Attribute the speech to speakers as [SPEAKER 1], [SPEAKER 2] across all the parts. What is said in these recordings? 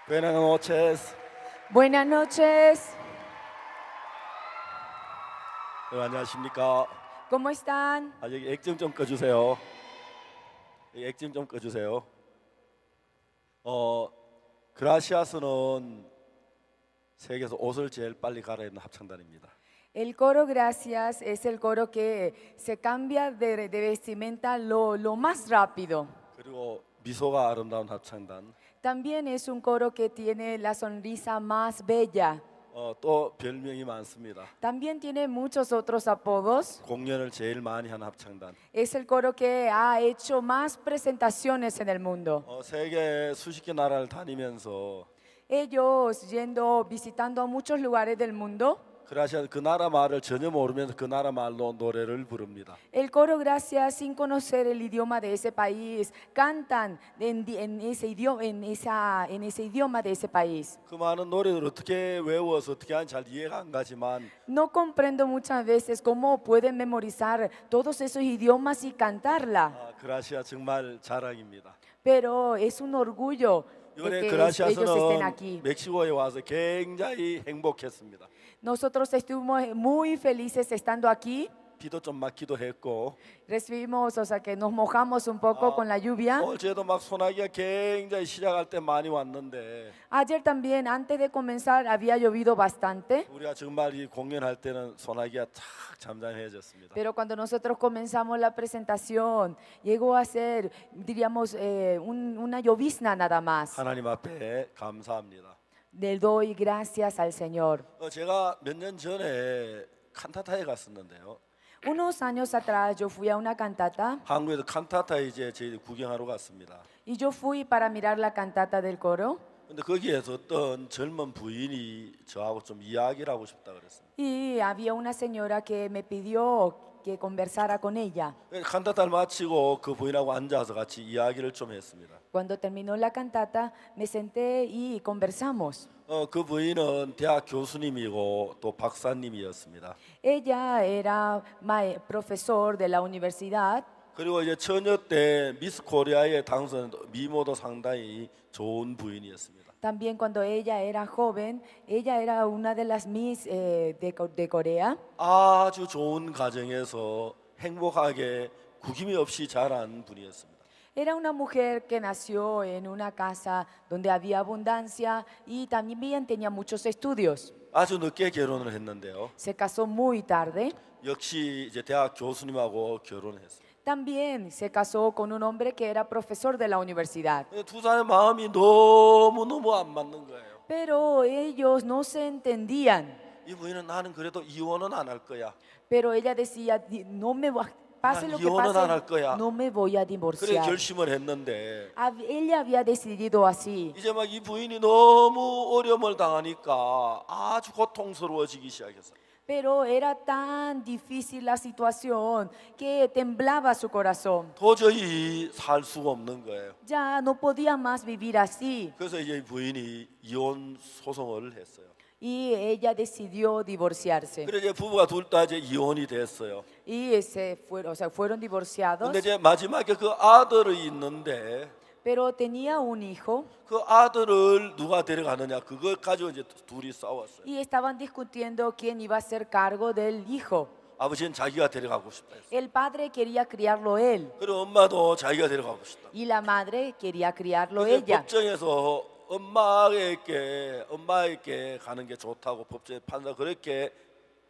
[SPEAKER 1] Buenas noches.
[SPEAKER 2] Buenas noches,
[SPEAKER 1] 안녕하십니까?
[SPEAKER 2] ¿cómo están?
[SPEAKER 1] 여기 액정 좀 꺼주세요. 여기 액정 좀 꺼주세요. 그라시아스는 세계에서 옷을 제일 빨리 갈아입는 합창단입니다.
[SPEAKER 2] El coro Gracias es el coro que se cambia de vestimenta lo más rápido.
[SPEAKER 1] 그리고 미소가 아름다운 합창단.
[SPEAKER 2] También es un coro que tiene la sonrisa más bella.
[SPEAKER 1] 또 별명이 많습니다.
[SPEAKER 2] También tiene muchos otros apodos.
[SPEAKER 1] 공연을 제일 많이 하는 합창단.
[SPEAKER 2] Es el coro que ha hecho más presentaciones en el mundo.
[SPEAKER 1] 세계 수십 개 나라를 다니면서
[SPEAKER 2] Ellos visitando a muchos lugares del mundo.
[SPEAKER 1] 그라시아스 그 나라 말을 전혀 모르면서 그 나라 말로 노래를 부릅니다.
[SPEAKER 2] El coro Gracias, sin conocer el idioma de ese país, cantan en ese idioma de ese país.
[SPEAKER 1] 그 많은 노래를 어떻게 외워서 어떻게 하는지 잘 이해가 안 가지만
[SPEAKER 2] No comprendo muchas veces cómo pueden memorizar todos esos idiomas y cantarla,
[SPEAKER 1] 그라시아 정말 자랑입니다.
[SPEAKER 2] pero es un orgullo de
[SPEAKER 1] 이번에
[SPEAKER 2] que ellos estén
[SPEAKER 1] 그라시아스는
[SPEAKER 2] aquí.
[SPEAKER 1] 멕시코에 와서 굉장히 행복했습니다.
[SPEAKER 2] Nosotros estuvimos muy felices estando aquí.
[SPEAKER 1] 비도 좀 맞기도 했고
[SPEAKER 2] Recibimos, o sea, que nos mojamos un poco con la lluvia.
[SPEAKER 1] 오늘 저도 막 소나기가 굉장히 시작할 때 많이 왔는데
[SPEAKER 2] Ayer también, antes de comenzar, había llovido bastante.
[SPEAKER 1] 우리가 정말 이 공연할 때는 소나기가 탁 잠잠해졌습니다.
[SPEAKER 2] Pero cuando nosotros comenzamos la presentación, llegó a ser, diríamos, una llovizna nada más.
[SPEAKER 1] 하나님 앞에 감사합니다.
[SPEAKER 2] Le doy gracias al Señor.
[SPEAKER 1] 제가 몇 년 전에 칸타타에 갔었는데요.
[SPEAKER 2] Unos años atrás yo fui a una cantata
[SPEAKER 1] 한국에서 칸타타 이제 저희 구경하러 갔습니다.
[SPEAKER 2] y yo fui para mirar la cantata del coro
[SPEAKER 1] 근데 거기에서 어떤 젊은 부인이 저하고 좀 이야기를 하고 싶다 그랬습니다.
[SPEAKER 2] y había una señora que me pidió que conversara con ella.
[SPEAKER 1] 칸타타를 마치고 그 부인하고 앉아서 같이 이야기를 좀 했습니다.
[SPEAKER 2] Cuando terminó la cantata me senté y conversamos.
[SPEAKER 1] 그 부인은 대학 교수님이고 또 박사님이었습니다.
[SPEAKER 2] Ella era profesor de la universidad.
[SPEAKER 1] 그리고 이제 처녀 때 미스 코리아에 당선 미모도 상당히 좋은 부인이었습니다.
[SPEAKER 2] También cuando ella era joven, ella era una de las Miss de Corea.
[SPEAKER 1] 아주 좋은 가정에서 행복하게 구김이 없이 자란 분이었습니다.
[SPEAKER 2] Era una mujer que nació en una casa donde había abundancia y también tenía muchos estudios.
[SPEAKER 1] 아주 늦게 결혼을 했는데요.
[SPEAKER 2] Se casó muy tarde.
[SPEAKER 1] 역시 이제 대학 교수님하고 결혼했어요.
[SPEAKER 2] También se casó con un hombre que era profesor de la universidad.
[SPEAKER 1] 두 사람의 마음이 너무 안 맞는 거예요.
[SPEAKER 2] Pero ellos no se entendían.
[SPEAKER 1] 이 부인은 나는 그래도 이혼은 안 할 거야.
[SPEAKER 2] Pero ella decía, no me pase lo que
[SPEAKER 1] 이혼은 안 할
[SPEAKER 2] pase,
[SPEAKER 1] 거야.
[SPEAKER 2] no me voy a
[SPEAKER 1] 그래
[SPEAKER 2] divorciar.
[SPEAKER 1] 결심을 했는데
[SPEAKER 2] Ella había decidido así.
[SPEAKER 1] 이제 막 이 부인이 너무 어려움을 당하니까 아주 고통스러워지기 시작했어요.
[SPEAKER 2] Pero era tan difícil la situación que temblaba su corazón.
[SPEAKER 1] 도저히 살 수가 없는 거예요.
[SPEAKER 2] Ya no podía más vivir así.
[SPEAKER 1] 그래서 이제 이 부인이 이혼 소송을 했어요.
[SPEAKER 2] Y ella decidió divorciarse.
[SPEAKER 1] 그래 이제 부부가 둘 다 이제 이혼이 됐어요.
[SPEAKER 2] Y fueron divorciados.
[SPEAKER 1] 근데 이제 마지막에 그 아들이 있는데
[SPEAKER 2] Pero tenía un hijo
[SPEAKER 1] 그 아들을 누가 데려가느냐 그걸 가지고 이제 둘이 싸웠어요.
[SPEAKER 2] y estaban discutiendo quién iba a hacer cargo del hijo.
[SPEAKER 1] 아버지는 자기가 데려가고 싶다 했어요.
[SPEAKER 2] El padre quería criarlo él
[SPEAKER 1] 그리고 엄마도 자기가 데려가고 싶다.
[SPEAKER 2] y la madre quería criarlo
[SPEAKER 1] 근데
[SPEAKER 2] ella.
[SPEAKER 1] 법정에서 엄마에게 가는 게 좋다고 법정의 판사 그렇게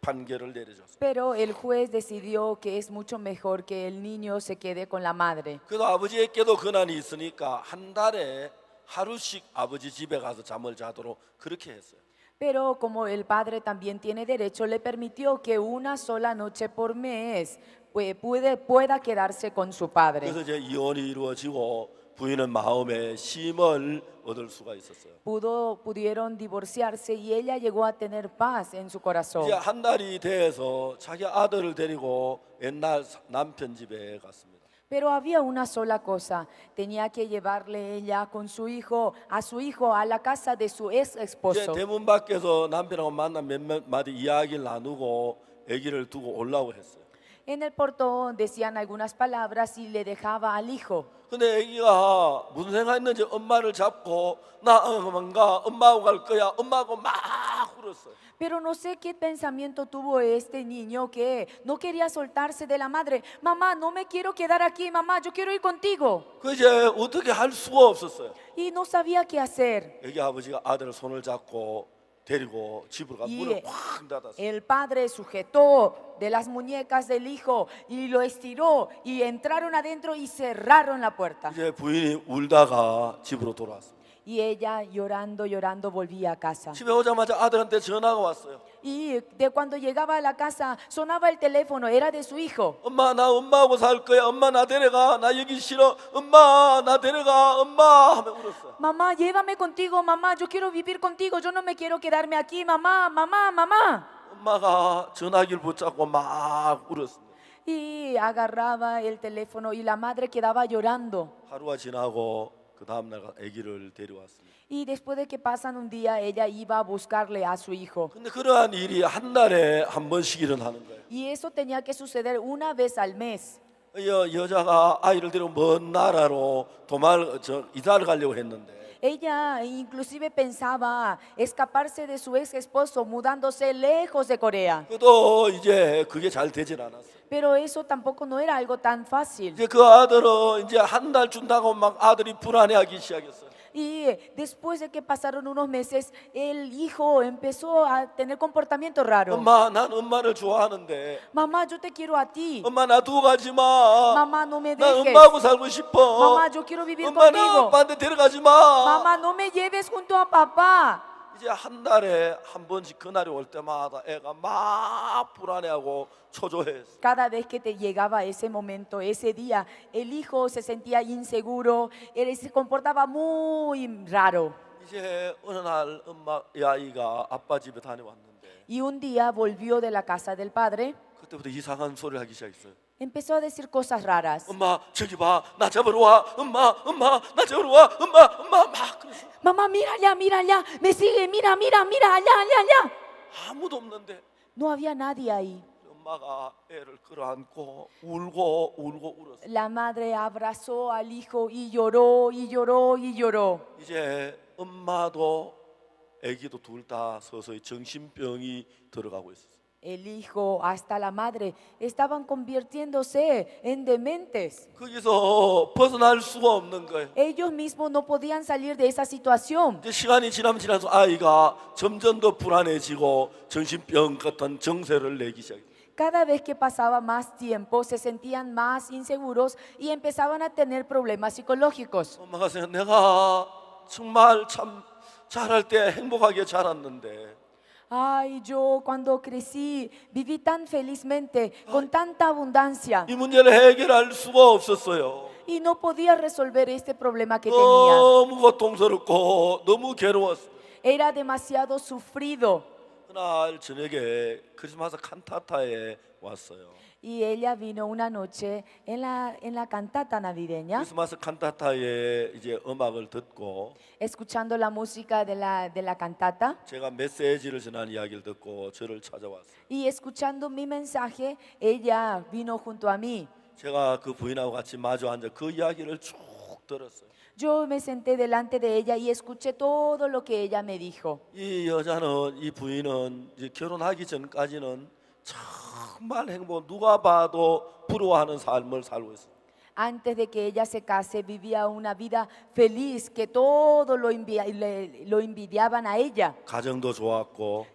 [SPEAKER 1] 판결을 내려줬어요.
[SPEAKER 2] Pero el juez decidió que es mucho mejor que el niño se quede con la madre.
[SPEAKER 1] 그래서 아버지에게도 권한이 있으니까 한 달에 하루씩 아버지 집에 가서 잠을 자도록 그렇게 했어요.
[SPEAKER 2] Pero como el padre también tiene derecho, le permitió que una sola noche por mes pueda quedarse con su padre.
[SPEAKER 1] 그래서 이제 이혼이 이루어지고 부인은 마음에 쉼을 얻을 수가 있었어요.
[SPEAKER 2] Pudieron divorciarse y ella llegó a tener paz en su corazón.
[SPEAKER 1] 이제 한 달이 돼서 자기 아들을 데리고 옛날 남편 집에 갔습니다.
[SPEAKER 2] Pero había una sola cosa, tenía que llevarle ella con su hijo, a la casa de su ex
[SPEAKER 1] 이제
[SPEAKER 2] esposo.
[SPEAKER 1] 대문 밖에서 남편하고 만나 몇 마디 이야기를 나누고 아기를 두고 올라오고 했어요.
[SPEAKER 2] En el portón decían algunas palabras y le dejaba al hijo.
[SPEAKER 1] 근데 애기가 무슨 생각했는지 엄마를 잡고 나 엄마가 엄마하고 갈 거야 엄마하고 막 울었어요.
[SPEAKER 2] Pero no sé qué pensamiento tuvo este niño que no quería soltarse de la madre. Mamá, no me quiero quedar aquí, mamá, yo quiero ir contigo.
[SPEAKER 1] 그 이제 어떻게 할 수가 없었어요.
[SPEAKER 2] Y no sabía qué hacer.
[SPEAKER 1] 애기 아버지가 아들을 손을 잡고 데리고 집으로 가 문을 확 닫았어요.
[SPEAKER 2] El padre sujetó de las muñecas del hijo y lo estiró y entraron adentro y cerraron la puerta.
[SPEAKER 1] 이제 부인이 울다가 집으로 돌아왔어요.
[SPEAKER 2] Y ella llorando, llorando volvía a casa.
[SPEAKER 1] 집에 오자마자 아들한테 전화가 왔어요.
[SPEAKER 2] Y de cuando llegaba a la casa sonaba el teléfono, era de su hijo.
[SPEAKER 1] 엄마 나 엄마하고 살 거야. 엄마 나 데려가. 나 여기 싫어. 엄마 나 데려가. 엄마 하며 울었어요.
[SPEAKER 2] Mamá, llévame contigo, mamá, yo quiero vivir contigo, yo no me quiero quedarme aquí, mamá, mamá, mamá.
[SPEAKER 1] 엄마가 전화기를 붙잡고 막 울었습니다.
[SPEAKER 2] Y agarraba el teléfono y la madre quedaba llorando.
[SPEAKER 1] 하루가 지나고 그 다음 날 아기를 데려왔습니다.
[SPEAKER 2] Y después de que pasan un día, ella iba a buscarle a su hijo.
[SPEAKER 1] 근데 그러한 일이 한 달에 한 번씩 일어나는 거예요.
[SPEAKER 2] Y eso tenía que suceder una vez al mes.
[SPEAKER 1] 여자가 아이를 데리고 먼 나라로 이사를 가려고 했는데
[SPEAKER 2] Ella inclusive pensaba escaparse de su ex esposo mudándose lejos de Corea.
[SPEAKER 1] 그도 이제 그게 잘 되질 않았어요.
[SPEAKER 2] Pero eso tampoco no era algo tan fácil.
[SPEAKER 1] 이제 그 아들은 이제 한 달 준다고 막 아들이 불안해하기 시작했어요.
[SPEAKER 2] Y después de que pasaron unos meses, el hijo empezó a tener comportamiento raro.
[SPEAKER 1] 엄마, 난 엄마를 좋아하는데.
[SPEAKER 2] Mamá, yo te quiero a ti.
[SPEAKER 1] 엄마 나 두고 가지 마.
[SPEAKER 2] Mamá, no me
[SPEAKER 1] 나
[SPEAKER 2] dejes.
[SPEAKER 1] 엄마하고 살고 싶어.
[SPEAKER 2] Mamá, yo quiero vivir
[SPEAKER 1] 엄마 나
[SPEAKER 2] contigo.
[SPEAKER 1] 아빠한테 데려가지 마.
[SPEAKER 2] Mamá, no me lleves junto a papá.
[SPEAKER 1] 이제 한 달에 한 번씩 그날이 올 때마다 애가 막 불안해하고 초조해했어요.
[SPEAKER 2] Cada vez que te llegaba ese momento, ese día, el hijo se sentía inseguro, él se comportaba muy raro.
[SPEAKER 1] 이제 어느 날 이 아이가 아빠 집에 다녀왔는데
[SPEAKER 2] Y un día volvió de la casa del padre,
[SPEAKER 1] 그때부터 이상한 소리를 하기 시작했어요.
[SPEAKER 2] empezó a decir cosas raras.
[SPEAKER 1] 엄마 저기 봐, 나 잡으러 와. 엄마 나 잡으러 와. 엄마 막 그랬어요.
[SPEAKER 2] Mamá, mira allá, me sigue, mira, allá.
[SPEAKER 1] 아무도 없는데
[SPEAKER 2] No había nadie ahí.
[SPEAKER 1] 엄마가 애를 끌어안고 울고 울었어요.
[SPEAKER 2] La madre abrazó al hijo y lloró y lloró y lloró.
[SPEAKER 1] 이제 엄마도 아기도 둘 다 서서히 정신병이 들어가고 있었어요.
[SPEAKER 2] El hijo hasta la madre estaban convirtiéndose en dementes.
[SPEAKER 1] 거기서 벗어날 수가 없는 거예요.
[SPEAKER 2] Ellos mismos no podían salir de esa situación.
[SPEAKER 1] 이제 시간이 지나면서 아이가 점점 더 불안해지고 정신병 같은 증세를 내기 시작해요.
[SPEAKER 2] Cada vez que pasaba más tiempo se sentían más inseguros y empezaban a tener problemas psicológicos.
[SPEAKER 1] 엄마가 생각 내가 정말 참 자랄 때 행복하게 자랐는데
[SPEAKER 2] Ay, yo cuando crecí viví tan felizmente, con tanta abundancia,
[SPEAKER 1] 이 문제를 해결할 수가 없었어요.
[SPEAKER 2] y no podía resolver este problema que tenía.
[SPEAKER 1] 너무 고통스럽고 너무 괴로웠어요.
[SPEAKER 2] Era demasiado sufrido.
[SPEAKER 1] 그날 저녁에 크리스마스 칸타타에 왔어요.
[SPEAKER 2] Y ella vino una noche en la cantata navideña,
[SPEAKER 1] 크리스마스 칸타타의 이제 음악을 듣고
[SPEAKER 2] escuchando la música de la cantata
[SPEAKER 1] 제가 메시지를 전한 이야기를 듣고 저를 찾아왔어요.
[SPEAKER 2] y escuchando mi mensaje, ella vino junto a mí.
[SPEAKER 1] 제가 그 부인하고 같이 마주 앉아 그 이야기를 쭉 들었어요.
[SPEAKER 2] Yo me senté delante de ella y escuché todo lo que ella me dijo.
[SPEAKER 1] 이 여자는 이 부인은 이제 결혼하기 전까지는 정말 행복 누가 봐도 부러워하는 삶을 살고 있어요.
[SPEAKER 2] Antes de que ella se case, vivía una vida feliz, que todo lo envidiaban a ella.
[SPEAKER 1] 가정도 좋았고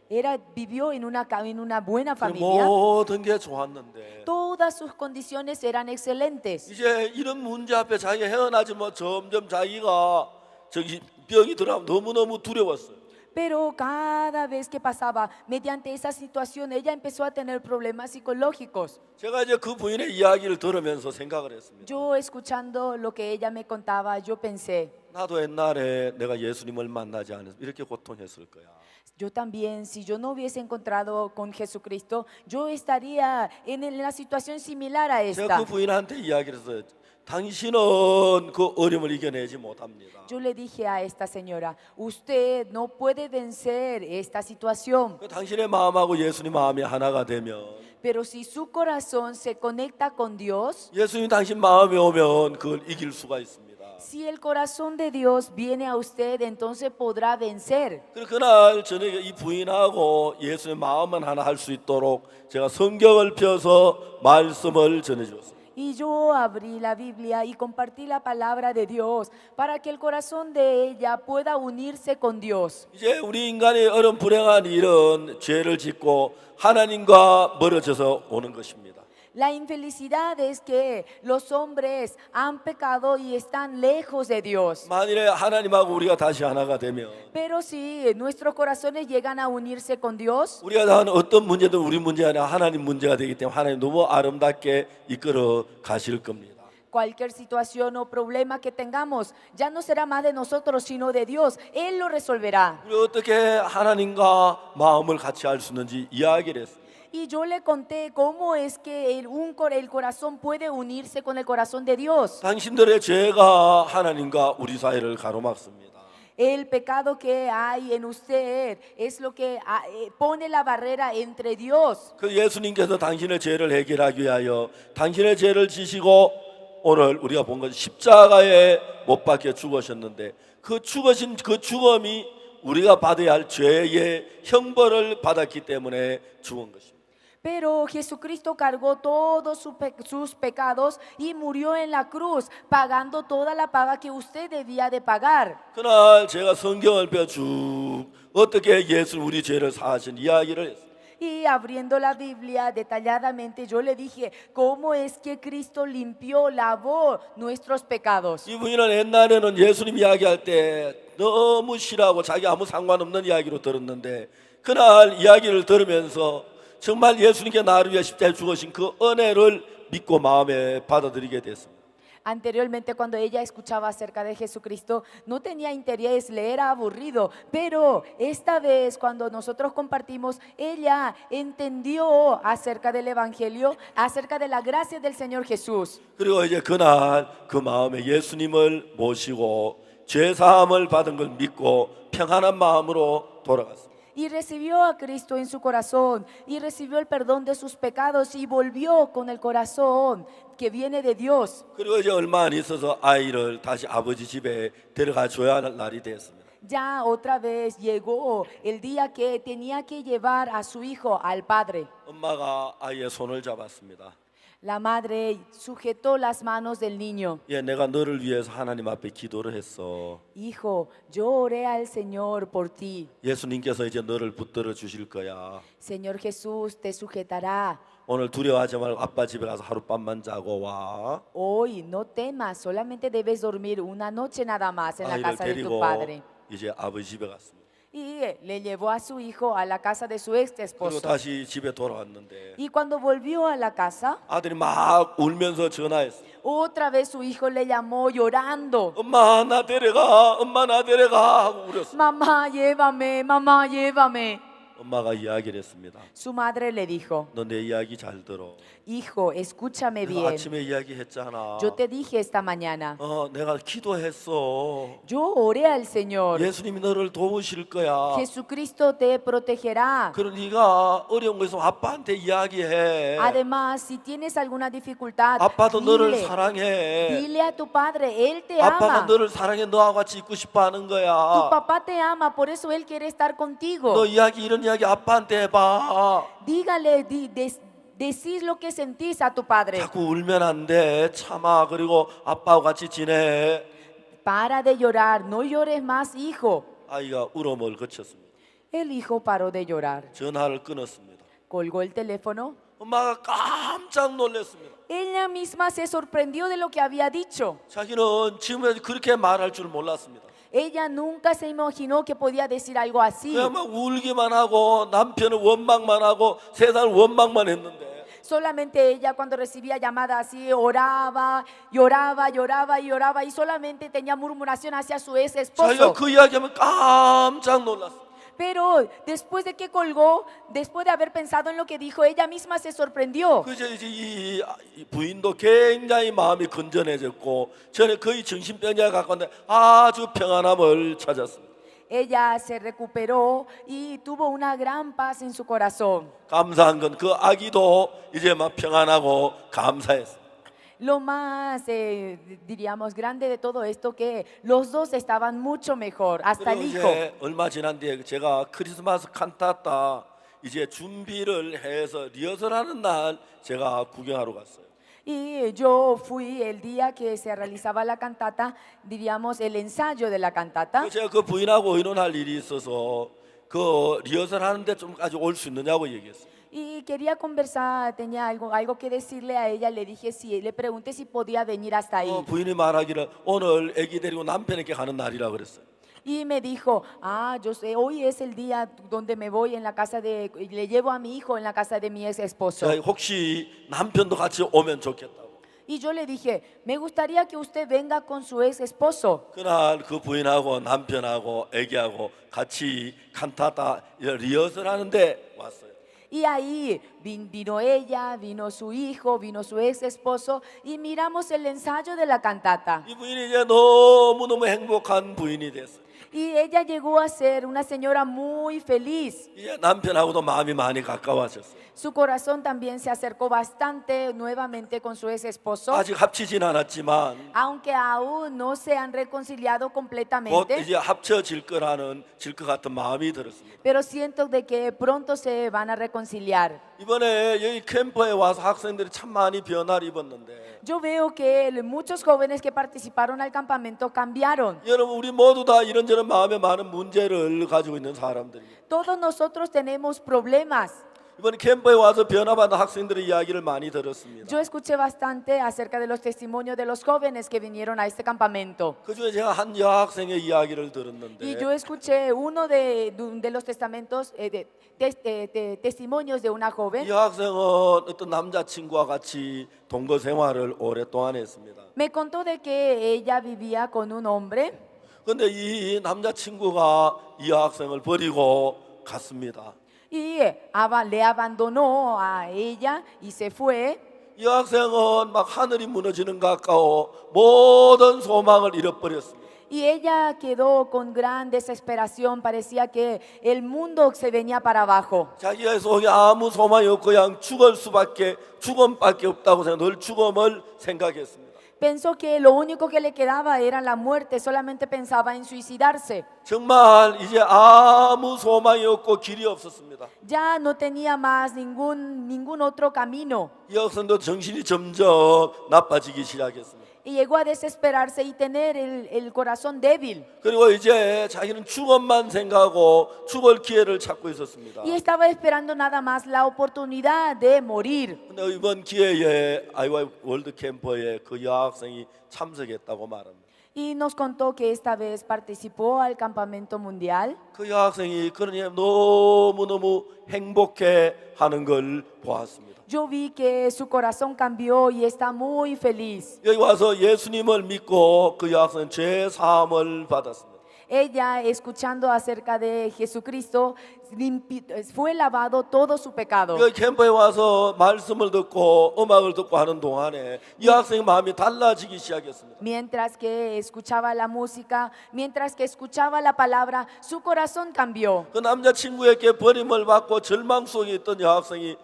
[SPEAKER 2] Vivió en una buena
[SPEAKER 1] 그
[SPEAKER 2] familia.
[SPEAKER 1] 모든 게 좋았는데
[SPEAKER 2] Todas sus condiciones eran excelentes.
[SPEAKER 1] 이제 이런 문제 앞에 자기가 헤어나지 뭐 점점 자기가 저기 병이 들어가면 너무너무 두려웠어요.
[SPEAKER 2] Pero cada vez que pasaba, mediante esa situación, ella empezó a tener problemas psicológicos.
[SPEAKER 1] 제가 이제 그 부인의 이야기를 들으면서 생각을 했습니다.
[SPEAKER 2] Yo escuchando lo que ella me contaba, yo pensé,
[SPEAKER 1] 나도 옛날에 내가 예수님을 만나지 않아서 이렇게 고통했을 거야.
[SPEAKER 2] Yo también, si yo no hubiese encontrado con Jesucristo, yo estaría en la situación similar a
[SPEAKER 1] 제가
[SPEAKER 2] esta.
[SPEAKER 1] 그 부인한테 이야기를 했어요. 당신은 그 어려움을 이겨내지 못합니다.
[SPEAKER 2] Yo le dije a esta señora, usted no puede vencer esta situación,
[SPEAKER 1] 그 당신의 마음하고 예수님 마음이 하나가 되면
[SPEAKER 2] pero si su corazón se conecta con Dios,
[SPEAKER 1] 예수님 당신 마음에 오면 그걸 이길 수가 있습니다.
[SPEAKER 2] si el corazón de Dios viene a usted, entonces podrá vencer.
[SPEAKER 1] 그래서 그날 저녁에 이 부인하고 예수의 마음만 하나 할 수 있도록 제가 성경을 펴서 말씀을 전해주었습니다.
[SPEAKER 2] Y yo abrí la Biblia y compartí la palabra de Dios para que el corazón de ella pueda unirse con Dios.
[SPEAKER 1] 이제 우리 인간의 어려운 불행한 일은 죄를 짓고 하나님과 멀어져서 오는 것입니다.
[SPEAKER 2] La infelicidad es que los hombres han pecado y están lejos de Dios.
[SPEAKER 1] 만일에 하나님하고 우리가 다시 하나가 되면
[SPEAKER 2] Pero si nuestros corazones llegan a unirse con Dios,
[SPEAKER 1] 우리가 하는 어떤 문제든 우리 문제가 아니라 하나님 문제가 되기 때문에 하나님 너무 아름답게 이끌어 가실 겁니다.
[SPEAKER 2] cualquier situación o problema que tengamos ya no será más de nosotros, sino de Dios. Él lo resolverá.
[SPEAKER 1] 우리 어떻게 하나님과 마음을 같이 할 수 있는지 이야기를 했습니다.
[SPEAKER 2] Y yo le conté cómo es que el corazón puede unirse con el corazón de Dios.
[SPEAKER 1] 당신들의 죄가 하나님과 우리 사이를 가로막습니다.
[SPEAKER 2] El pecado que hay en usted es lo que pone la barrera entre Dios.
[SPEAKER 1] 그 예수님께서 당신의 죄를 해결하기 위하여 당신의 죄를 지시고 오늘 우리가 본 것 십자가에 못 박혀 죽으셨는데 그 죽으신 그 죽음이 우리가 받아야 할 죄의 형벌을 받았기 때문에 죽은 것입니다.
[SPEAKER 2] Pero Jesucristo cargó todos sus pecados y murió en la cruz, pagando toda la paga que usted debía de pagar.
[SPEAKER 1] 그날 제가 성경을 펴쭉 어떻게 예수 우리 죄를 사하신 이야기를 했어요.
[SPEAKER 2] Y abriendo la Biblia detalladamente, yo le dije, ¿cómo es que Cristo limpió, lavó nuestros pecados?
[SPEAKER 1] 이 부인은 옛날에는 예수님 이야기할 때 너무 싫어하고 자기 아무 상관없는 이야기로 들었는데 그날 이야기를 들으면서 정말 예수님께 나를 위해 십자가에 죽으신 그 은혜를 믿고 마음에 받아들이게 됐습니다.
[SPEAKER 2] Anteriormente, cuando ella escuchaba acerca de Jesucristo, no tenía interés, le era aburrido, pero esta vez cuando nosotros compartimos, ella entendió acerca del Evangelio, acerca de la gracia del Señor Jesús.
[SPEAKER 1] 그리고 이제 그날 그 마음에 예수님을 모시고 죄 사함을 받은 걸 믿고 평안한 마음으로 돌아갔습니다.
[SPEAKER 2] Y recibió a Cristo en su corazón y recibió el perdón de sus pecados y volvió con el corazón que viene de Dios.
[SPEAKER 1] 그리고 이제 얼마 안 있어서 아이를 다시 아버지 집에 데려가 줘야 할 날이 됐습니다.
[SPEAKER 2] Ya otra vez llegó el día que tenía que llevar a su hijo al padre.
[SPEAKER 1] 엄마가 아이의 손을 잡았습니다.
[SPEAKER 2] La madre sujetó las manos del niño.
[SPEAKER 1] 예, 내가 너를 위해서 하나님 앞에 기도를 했어.
[SPEAKER 2] Hijo, yo oré al Señor por ti.
[SPEAKER 1] 예수님께서 이제 너를 붙들어 주실 거야.
[SPEAKER 2] Señor Jesús te sujetará.
[SPEAKER 1] 오늘 두려워하지 말고 아빠 집에 가서 하룻밤만 자고 와.
[SPEAKER 2] Hoy no temas, solamente debes dormir una noche nada más en la
[SPEAKER 1] 아이를
[SPEAKER 2] casa de tu
[SPEAKER 1] 데리고
[SPEAKER 2] padre.
[SPEAKER 1] 이제 아버지 집에 갔습니다.
[SPEAKER 2] Y le llevó a su hijo a la casa de su ex
[SPEAKER 1] 그리고
[SPEAKER 2] esposo.
[SPEAKER 1] 다시 집에 돌아왔는데
[SPEAKER 2] Y cuando volvió a la casa,
[SPEAKER 1] 아들이 막 울면서 전화했어.
[SPEAKER 2] otra vez su hijo le llamó llorando.
[SPEAKER 1] 엄마 나 데려가, 엄마 나 데려가 하고 울었어.
[SPEAKER 2] Mamá, llévame, mamá, llévame.
[SPEAKER 1] 엄마가 이야기를 했습니다.
[SPEAKER 2] Su madre le dijo,
[SPEAKER 1] 너 내 이야기 잘 들어.
[SPEAKER 2] hijo, escúchame
[SPEAKER 1] 내가
[SPEAKER 2] bien.
[SPEAKER 1] 아침에 이야기했잖아.
[SPEAKER 2] Yo te dije esta mañana,
[SPEAKER 1] 내가 기도했어.
[SPEAKER 2] yo oré al Señor.
[SPEAKER 1] 예수님이 너를 도우실 거야.
[SPEAKER 2] Jesucristo te protegerá.
[SPEAKER 1] 그럼 네가 어려운 거 있으면 아빠한테 이야기해.
[SPEAKER 2] Además, si tienes alguna dificultad,
[SPEAKER 1] 아빠도 너를
[SPEAKER 2] dile,
[SPEAKER 1] 사랑해.
[SPEAKER 2] dile a tu padre, Él te
[SPEAKER 1] 아빠가
[SPEAKER 2] ama.
[SPEAKER 1] 너를 사랑해 너하고 같이 있고 싶어 하는
[SPEAKER 2] Tu
[SPEAKER 1] 거야.
[SPEAKER 2] papá te ama, por eso Él quiere estar contigo.
[SPEAKER 1] 너 이야기 이런 이야기 아빠한테 해봐.
[SPEAKER 2] Dígale, decís lo que sentís a tu padre.
[SPEAKER 1] 자꾸 울면 안 돼. 참아. 그리고 아빠하고 같이 지내.
[SPEAKER 2] Para de llorar, no llores más, hijo.
[SPEAKER 1] 아이가 울음을 그쳤습니다.
[SPEAKER 2] El hijo paró de llorar.
[SPEAKER 1] 전화를 끊었습니다.
[SPEAKER 2] Colgó el teléfono.
[SPEAKER 1] 엄마가 깜짝 놀랐습니다.
[SPEAKER 2] Ella misma se sorprendió de lo que había dicho.
[SPEAKER 1] 자기는 지금까지 그렇게 말할 줄 몰랐습니다.
[SPEAKER 2] Ella nunca se imaginó que podía decir algo así.
[SPEAKER 1] 그냥 막 울기만 하고 남편은 원망만 하고 세상을 원망만 했는데
[SPEAKER 2] Solamente ella cuando recibía llamadas así oraba, lloraba, lloraba y lloraba y solamente tenía murmuración hacia su ex
[SPEAKER 1] 자기가
[SPEAKER 2] esposo.
[SPEAKER 1] 그 이야기하면 깜짝 놀랐어.
[SPEAKER 2] Pero después de que colgó, después de haber pensado en lo que dijo, ella misma se sorprendió.
[SPEAKER 1] 그저 이제 이 부인도 굉장히 마음이 건전해졌고 전에 거의 정신병자에 가까운데 아주 평안함을 찾았습니다.
[SPEAKER 2] Ella se recuperó y tuvo una gran paz en su corazón.
[SPEAKER 1] 감사한 건 그 아기도 이제 막 평안하고 감사했어요.
[SPEAKER 2] Lo más, diríamos, grande de todo esto, que los dos estaban mucho mejor, hasta el
[SPEAKER 1] 그리고
[SPEAKER 2] hijo.
[SPEAKER 1] 이제 얼마 지난 뒤에 제가 크리스마스 칸타타 이제 준비를 해서 리허설하는 날 제가 구경하러 갔어요.
[SPEAKER 2] Y yo fui el día que se realizaba la cantata, diríamos, el ensayo de la cantata.
[SPEAKER 1] 제가 그 부인하고 의논할 일이 있어서 그 리허설 하는데 좀까지 올 수 있느냐고 얘기했어요.
[SPEAKER 2] Y quería conversar, tenía algo que decirle a ella. Le dije, le pregunté si podía venir hasta ahí.
[SPEAKER 1] 부인이 말하기를 오늘 아기 데리고 남편에게 가는 날이라 그랬어요.
[SPEAKER 2] Y me dijo, yo sé, hoy es el día donde me voy en la casa le llevo a mi hijo en la casa de mi ex esposo.
[SPEAKER 1] 자, 혹시 남편도 같이 오면 좋겠다고.
[SPEAKER 2] Y yo le dije, me gustaría que usted venga con su ex esposo.
[SPEAKER 1] 그날 그 부인하고 남편하고 아기하고 같이 칸타타 리허설 하는데 왔어요.
[SPEAKER 2] Y ahí vino ella, vino su hijo, vino su ex esposo y miramos el ensayo de la cantata.
[SPEAKER 1] 이 부인이 이제 너무너무 행복한 부인이 됐어요.
[SPEAKER 2] Y ella llegó a ser una señora muy feliz.
[SPEAKER 1] 이제 남편하고도 마음이 많이 가까워졌어요.
[SPEAKER 2] Su corazón también se acercó bastante nuevamente con su ex esposo,
[SPEAKER 1] 아직 합치진 않았지만
[SPEAKER 2] aunque aún no se han reconciliado
[SPEAKER 1] 곧
[SPEAKER 2] completamente.
[SPEAKER 1] 이제 합쳐질 것 같은 마음이 들었습니다.
[SPEAKER 2] Pero siento de que pronto se van a reconciliar.
[SPEAKER 1] 이번에 여기 캠퍼에 와서 학생들이 참 많이 변화를 입었는데
[SPEAKER 2] Yo veo que muchos jóvenes que participaron al campamento cambiaron.
[SPEAKER 1] 여러분 우리 모두 다 이런저런 마음에 많은 문제를 가지고 있는 사람들입니다.
[SPEAKER 2] Todos nosotros tenemos problemas.
[SPEAKER 1] 이번에 캠퍼에 와서 변화받은 학생들의 이야기를 많이 들었습니다.
[SPEAKER 2] Yo escuché bastante acerca de los testimonios de los jóvenes que vinieron a este campamento.
[SPEAKER 1] 그중에 제가 한 여학생의 이야기를
[SPEAKER 2] Y
[SPEAKER 1] 들었는데
[SPEAKER 2] yo escuché uno de los testamentos, testimonios de una
[SPEAKER 1] 이
[SPEAKER 2] joven.
[SPEAKER 1] 여학생은 어떤 남자친구와 같이 동거 생활을 오랫동안 했습니다.
[SPEAKER 2] Me contó de que ella vivía con un hombre
[SPEAKER 1] 그런데 이 남자친구가 이 여학생을 버리고 갔습니다.
[SPEAKER 2] y le abandonó a ella y se fue.
[SPEAKER 1] 이 학생은 막 하늘이 무너지는 것 가까워 모든 소망을 잃어버렸습니다.
[SPEAKER 2] Y ella quedó con gran desesperación, parecía que el mundo se venía para abajo.
[SPEAKER 1] 자기의 속에 아무 소망이 없고 그냥 죽음밖에 없다고 생각, 늘 죽음을 생각했습니다.
[SPEAKER 2] Pensó que lo único que le quedaba era la muerte, solamente pensaba en suicidarse.
[SPEAKER 1] 정말 이제 아무 소망이 없고 길이 없었습니다.
[SPEAKER 2] Ya no tenía más ningún otro camino.
[SPEAKER 1] 이 학생도 정신이 점점 나빠지기 시작했습니다.
[SPEAKER 2] Y llegó a desesperarse y tener el corazón débil.
[SPEAKER 1] 그리고 이제 자기는 죽음만 생각하고 죽을 기회를 찾고 있었습니다.
[SPEAKER 2] Y estaba esperando nada más la oportunidad de morir.
[SPEAKER 1] 근데 이번 기회에 아이와 월드 캠퍼에 그 여학생이 참석했다고 말합니다.
[SPEAKER 2] Y nos contó que esta vez participó al campamento mundial.
[SPEAKER 1] 그 여학생이 그러니 너무너무 행복해 하는 걸 보았습니다.
[SPEAKER 2] Yo vi que su corazón cambió y está muy feliz.
[SPEAKER 1] 여기 와서 예수님을 믿고 그 여학생은 죄 사함을 받았습니다.
[SPEAKER 2] Ella, escuchando acerca de Jesucristo, fue lavado todo su pecado.
[SPEAKER 1] 여기 캠프에 와서 말씀을 듣고 음악을 듣고 하는 동안에 이 학생 마음이 달라지기 시작했습니다.
[SPEAKER 2] Mientras que escuchaba la música, mientras que escuchaba la palabra, su corazón cambió.
[SPEAKER 1] 그 남자친구에게 버림을 받고 절망 속에 있던 여학생이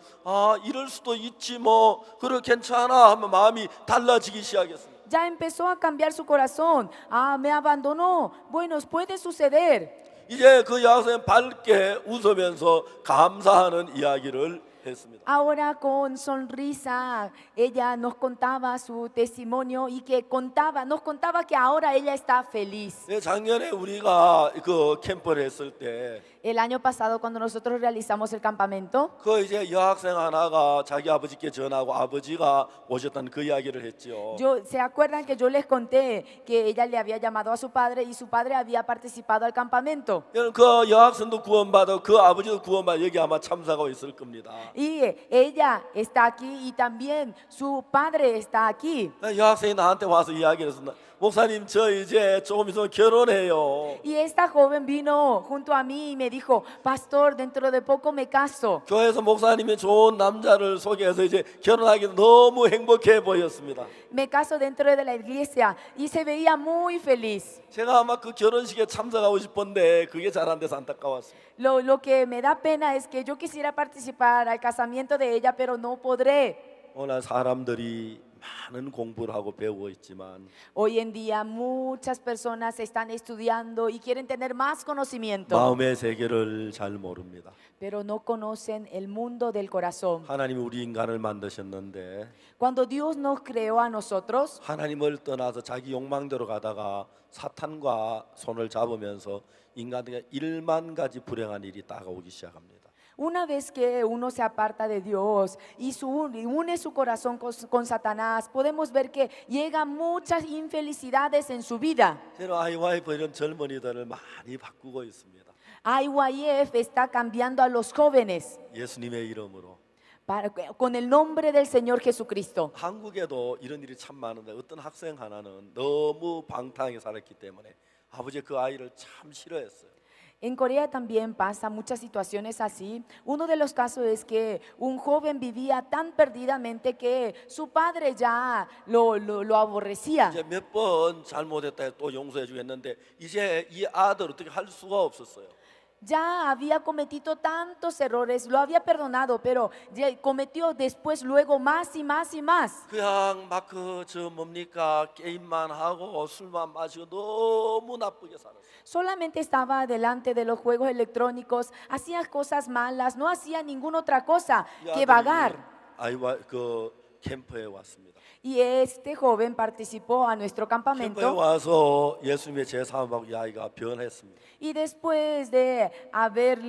[SPEAKER 1] 이럴 수도 있지 뭐 그래 괜찮아 하면 마음이 달라지기 시작했습니다.
[SPEAKER 2] Ya empezó a cambiar su corazón. Me abandonó. Bueno, puede suceder.
[SPEAKER 1] 이제 그 여학생은 밝게 웃으면서 감사하는 이야기를 했습니다.
[SPEAKER 2] Ahora con sonrisa, ella nos contaba su testimonio y que nos contaba que ahora ella está feliz.
[SPEAKER 1] 작년에 우리가 그 캠프를 했을 때
[SPEAKER 2] El año pasado, cuando nosotros realizamos el campamento,
[SPEAKER 1] 그 이제 여학생 하나가 자기 아버지께 전하고 아버지가 오셨다는 그 이야기를 했죠.
[SPEAKER 2] ¿se acuerdan que yo les conté que ella le había llamado a su padre y su padre había participado al campamento?
[SPEAKER 1] 그 여학생도 구원받아 그 아버지도 구원받아 여기 아마 참석하고 있을 겁니다.
[SPEAKER 2] Y ella está aquí y también su padre está aquí.
[SPEAKER 1] 여학생이 나한테 와서 이야기를 했어. 목사님 저 이제 조금 있으면 결혼해요.
[SPEAKER 2] Y esta joven vino junto a mí y me dijo, pastor, dentro de poco me caso.
[SPEAKER 1] 교회에서 목사님이 좋은 남자를 소개해서 이제 결혼하기 너무 행복해 보였습니다.
[SPEAKER 2] Me caso dentro de la iglesia y se veía muy feliz.
[SPEAKER 1] 제가 아마 그 결혼식에 참석하고 싶었는데 그게 잘 안 돼서 안타까웠습니다.
[SPEAKER 2] Lo que me da pena es que yo quisiera participar al casamiento de ella, pero no podré.
[SPEAKER 1] 오늘 사람들이 많은 공부를 하고 배우고 있지만
[SPEAKER 2] Hoy en día muchas personas están estudiando y quieren tener más conocimiento,
[SPEAKER 1] 마음의 세계를 잘 모릅니다.
[SPEAKER 2] pero no conocen el mundo del corazón.
[SPEAKER 1] 하나님이 우리 인간을 만드셨는데
[SPEAKER 2] Cuando Dios nos creó a nosotros,
[SPEAKER 1] 하나님을 떠나서 자기 욕망대로 가다가 사탄과 손을 잡으면서 인간에게 1만 가지 불행한 일이 다가오기 시작합니다.
[SPEAKER 2] una vez que uno se aparta de Dios y une su corazón con Satanás, podemos ver que llegan muchas infelicidades en su vida.
[SPEAKER 1] 저는 IYF 이런 젊은이들을 많이 바꾸고 있습니다.
[SPEAKER 2] IYF está cambiando a los jóvenes
[SPEAKER 1] 예수님의 이름으로.
[SPEAKER 2] con el nombre del Señor Jesucristo.
[SPEAKER 1] 한국에도 이런 일이 참 많은데 어떤 학생 하나는 너무 방탕하게 살았기 때문에 아버지 그 아이를 참 싫어했어요.
[SPEAKER 2] En Corea también pasa muchas situaciones así. Uno de los casos es que un joven vivía tan perdidamente que su padre ya lo aborrecía.
[SPEAKER 1] 이제 몇 번 잘못했다 또 용서해 주겠는데 이제 이 아들 어떻게 할 수가 없었어요.
[SPEAKER 2] Ya había cometido tantos errores, lo había perdonado, pero ya cometió después luego más y más y más.
[SPEAKER 1] 그냥 막 저 뭡니까 게임만 하고 술만 마시고 너무 나쁘게 살았어요.
[SPEAKER 2] Solamente estaba delante de los juegos electrónicos, hacía cosas malas, no hacía ninguna otra cosa
[SPEAKER 1] 이
[SPEAKER 2] que
[SPEAKER 1] 아들이
[SPEAKER 2] vagar.
[SPEAKER 1] 아이와 그 캠프에 왔습니다.
[SPEAKER 2] Y este joven participó a nuestro
[SPEAKER 1] 캠프에
[SPEAKER 2] campamento.
[SPEAKER 1] 와서 예수님의 제사함하고 이 아이가 변했습니다.
[SPEAKER 2] Y después de haber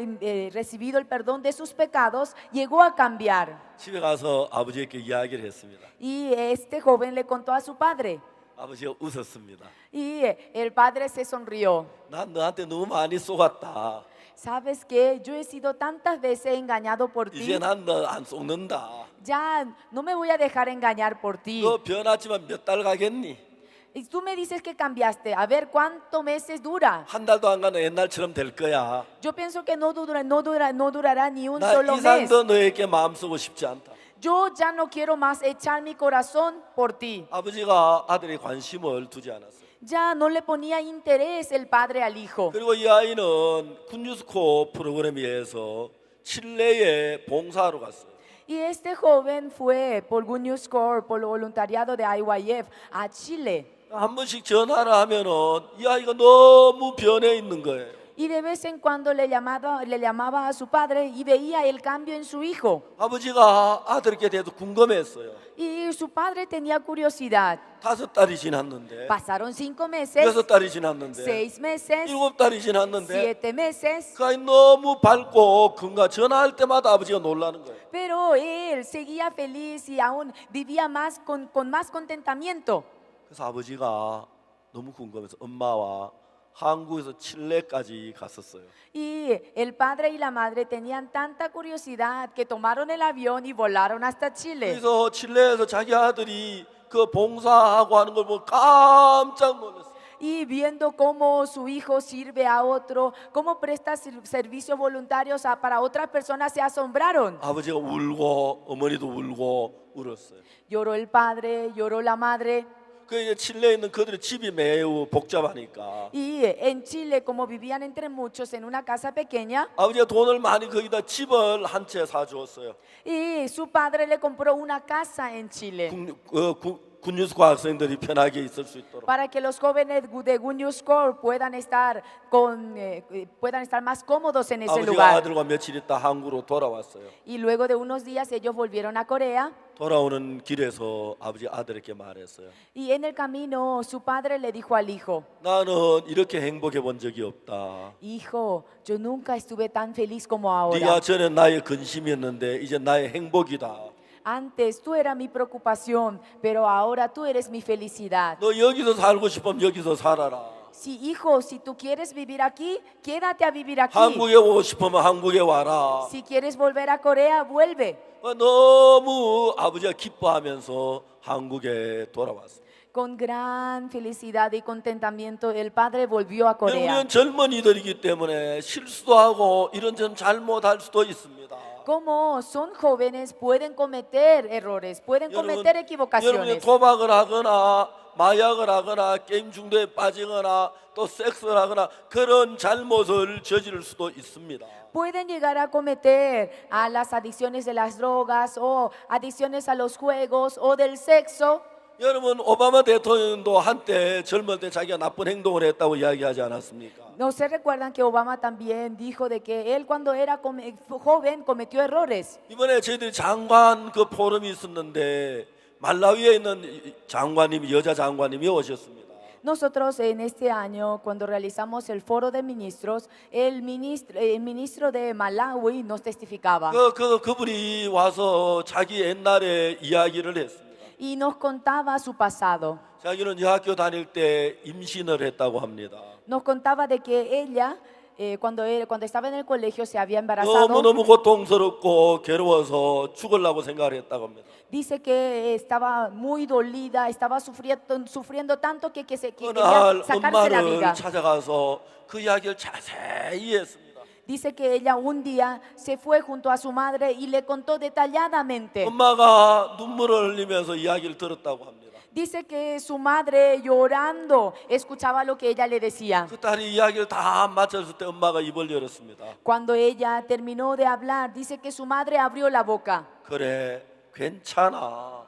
[SPEAKER 2] recibido el perdón de sus pecados, llegó a cambiar.
[SPEAKER 1] 집에 가서 아버지에게 이야기를 했습니다.
[SPEAKER 2] Y este joven le contó a su padre.
[SPEAKER 1] 아버지가 웃었습니다.
[SPEAKER 2] Y el padre se sonrió.
[SPEAKER 1] 난 너한테 너무 많이 속았다.
[SPEAKER 2] ¿Sabes qué? Yo he sido tantas veces engañado por ti.
[SPEAKER 1] 이제 난 너 안 속는다.
[SPEAKER 2] Ya no me voy a dejar engañar por ti.
[SPEAKER 1] 너 변하지만 몇 달 가겠니?
[SPEAKER 2] Y tú me dices que cambiaste. A ver cuántos meses dura.
[SPEAKER 1] 한 달도 안 가는 옛날처럼 될 거야.
[SPEAKER 2] Yo pienso que no durará ni un
[SPEAKER 1] 나
[SPEAKER 2] solo
[SPEAKER 1] 이상
[SPEAKER 2] mes.
[SPEAKER 1] 더 너에게 마음 쓰고 싶지 않다.
[SPEAKER 2] Yo ya no quiero más echar mi corazón por ti.
[SPEAKER 1] 아버지가 아들에 관심을 두지 않았어요.
[SPEAKER 2] Ya no le ponía interés el padre al hijo.
[SPEAKER 1] 그리고 이 아이는 군유스코 프로그램에 의해서 칠레에 봉사하러 갔어요.
[SPEAKER 2] Y este joven fue por Good News Corps, por el voluntariado de IYF a Chile.
[SPEAKER 1] 한 번씩 전화를 하면은 이 아이가 너무 변해 있는 거예요.
[SPEAKER 2] Y de vez en cuando le llamaba a su padre y veía el cambio en su hijo.
[SPEAKER 1] 아버지가 아들에게 대해서 궁금했어요.
[SPEAKER 2] Y su padre tenía curiosidad.
[SPEAKER 1] 5달이 지났는데,
[SPEAKER 2] Pasaron 5 meses,
[SPEAKER 1] 6달이 지났는데,
[SPEAKER 2] 6 meses,
[SPEAKER 1] 7달이 지났는데
[SPEAKER 2] 7 meses.
[SPEAKER 1] 그 아이 너무 밝고 건강 전화할 때마다 아버지가 놀라는 거예요.
[SPEAKER 2] Pero él seguía feliz y aún vivía más con más contentamiento.
[SPEAKER 1] 그래서 아버지가 너무 궁금해서 엄마와 한국에서 칠레까지 갔었어요.
[SPEAKER 2] Y el padre y la madre tenían tanta curiosidad que tomaron el avión y volaron hasta Chile.
[SPEAKER 1] 그래서 칠레에서 자기 아들이 그 봉사하고 하는 걸 보고 깜짝 놀랐어요.
[SPEAKER 2] Y viendo cómo su hijo sirve a otro, cómo presta servicios voluntarios para otras personas, se asombraron.
[SPEAKER 1] 아버지가 울고 어머니도 울고 울었어요.
[SPEAKER 2] Lloró el padre, lloró la madre.
[SPEAKER 1] 그 이제 칠레에 있는 그들의 집이 매우 복잡하니까
[SPEAKER 2] Y en Chile, como vivían entre muchos en una casa pequeña,
[SPEAKER 1] 아버지가 돈을 많이 거기다 집을 한 채 사주었어요.
[SPEAKER 2] y su padre le compró una casa en Chile
[SPEAKER 1] 군유스코 학생들이 편하게 있을 수 있도록.
[SPEAKER 2] para que los jóvenes de Good News Corps puedan estar más cómodos en ese
[SPEAKER 1] 아버지가
[SPEAKER 2] lugar.
[SPEAKER 1] 아들과 며칠 있다 한국으로 돌아왔어요.
[SPEAKER 2] Y luego de unos días ellos volvieron a Corea.
[SPEAKER 1] 돌아오는 길에서 아버지 아들에게 말했어요.
[SPEAKER 2] Y en el camino su padre le dijo al hijo:
[SPEAKER 1] 나는 이렇게 행복해 본 적이 없다.
[SPEAKER 2] Hijo, yo nunca estuve tan feliz como
[SPEAKER 1] 네가
[SPEAKER 2] ahora.
[SPEAKER 1] 전에 나의 근심이었는데 이제 나의 행복이다.
[SPEAKER 2] Antes tú eras mi preocupación, pero ahora tú eres mi felicidad.
[SPEAKER 1] 너 여기서 살고 싶으면 여기서 살아라.
[SPEAKER 2] si hijo, si tú quieres vivir aquí, quédate a vivir aquí.
[SPEAKER 1] 한국에 오고 싶으면 한국에 와라.
[SPEAKER 2] Si quieres volver a Corea, vuelve.
[SPEAKER 1] 너무 아버지가 기뻐하면서 한국에 돌아왔습니다.
[SPEAKER 2] Con gran felicidad y contentamiento, el padre volvió a Corea.
[SPEAKER 1] 우리는 젊은이들이기 때문에 실수도 하고 이런저런 잘못할 수도 있습니다.
[SPEAKER 2] Como son jóvenes, pueden cometer errores, pueden cometer
[SPEAKER 1] 여러분이
[SPEAKER 2] equivocaciones.
[SPEAKER 1] 도박을 하거나 마약을 하거나 게임 중독에 빠지거나 또 섹스를 하거나 그런 잘못을 저지를 수도 있습니다.
[SPEAKER 2] Pueden llegar a cometer a las adicciones de las drogas o adicciones a los juegos o del sexo.
[SPEAKER 1] 여러분 오바마 대통령도 한때 젊을 때 자기가 나쁜 행동을 했다고 이야기하지 않았습니까?
[SPEAKER 2] ¿No se recuerdan que Obama también dijo de que él cuando era joven cometió errores?
[SPEAKER 1] 이번에 저희들이 장관 그 포럼이 있었는데 말라위에 있는 장관님이 여자 장관님이 오셨습니다.
[SPEAKER 2] Nosotros en este año, cuando realizamos el foro de ministros, el ministro de Malawi nos testificaba
[SPEAKER 1] 그분이 와서 자기 옛날에 이야기를 했습니다.
[SPEAKER 2] y nos contaba su pasado.
[SPEAKER 1] 자기는 여학교 다닐 때 임신을 했다고 합니다.
[SPEAKER 2] Nos contaba de que ella, cuando estaba en el colegio, se había embarazado.
[SPEAKER 1] 너무너무 고통스럽고 괴로워서 죽으려고 생각을 했다고 합니다.
[SPEAKER 2] Dice que estaba muy dolida, estaba sufriendo tanto que
[SPEAKER 1] 어느
[SPEAKER 2] quería
[SPEAKER 1] 날
[SPEAKER 2] sacarse la vida.
[SPEAKER 1] 엄마를 찾아가서 그 이야기를 자세히 했습니다.
[SPEAKER 2] Dice que ella un día se fue junto a su madre y le contó detalladamente.
[SPEAKER 1] 엄마가 눈물을 흘리면서 이야기를 들었다고 합니다.
[SPEAKER 2] Dice que su madre llorando escuchaba lo que ella le decía.
[SPEAKER 1] 그 딸이 이야기를 다 마쳤을 때 엄마가 입을 열었습니다.
[SPEAKER 2] Cuando ella terminó de hablar, dice que su madre abrió la boca.
[SPEAKER 1] 그래, 괜찮아.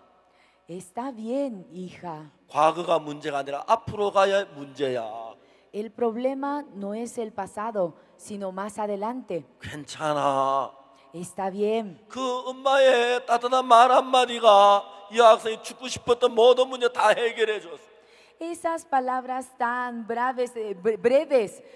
[SPEAKER 2] Está bien, hija.
[SPEAKER 1] 과거가 문제가 아니라 앞으로 가야 문제야.
[SPEAKER 2] El problema no es el pasado, sino más adelante.
[SPEAKER 1] 괜찮아.
[SPEAKER 2] Está bien.
[SPEAKER 1] 그 엄마의 따뜻한 말 한마디가 이 학생이 죽고 싶었던 모든 문제 다 해결해 줬어.
[SPEAKER 2] Esas palabras tan breves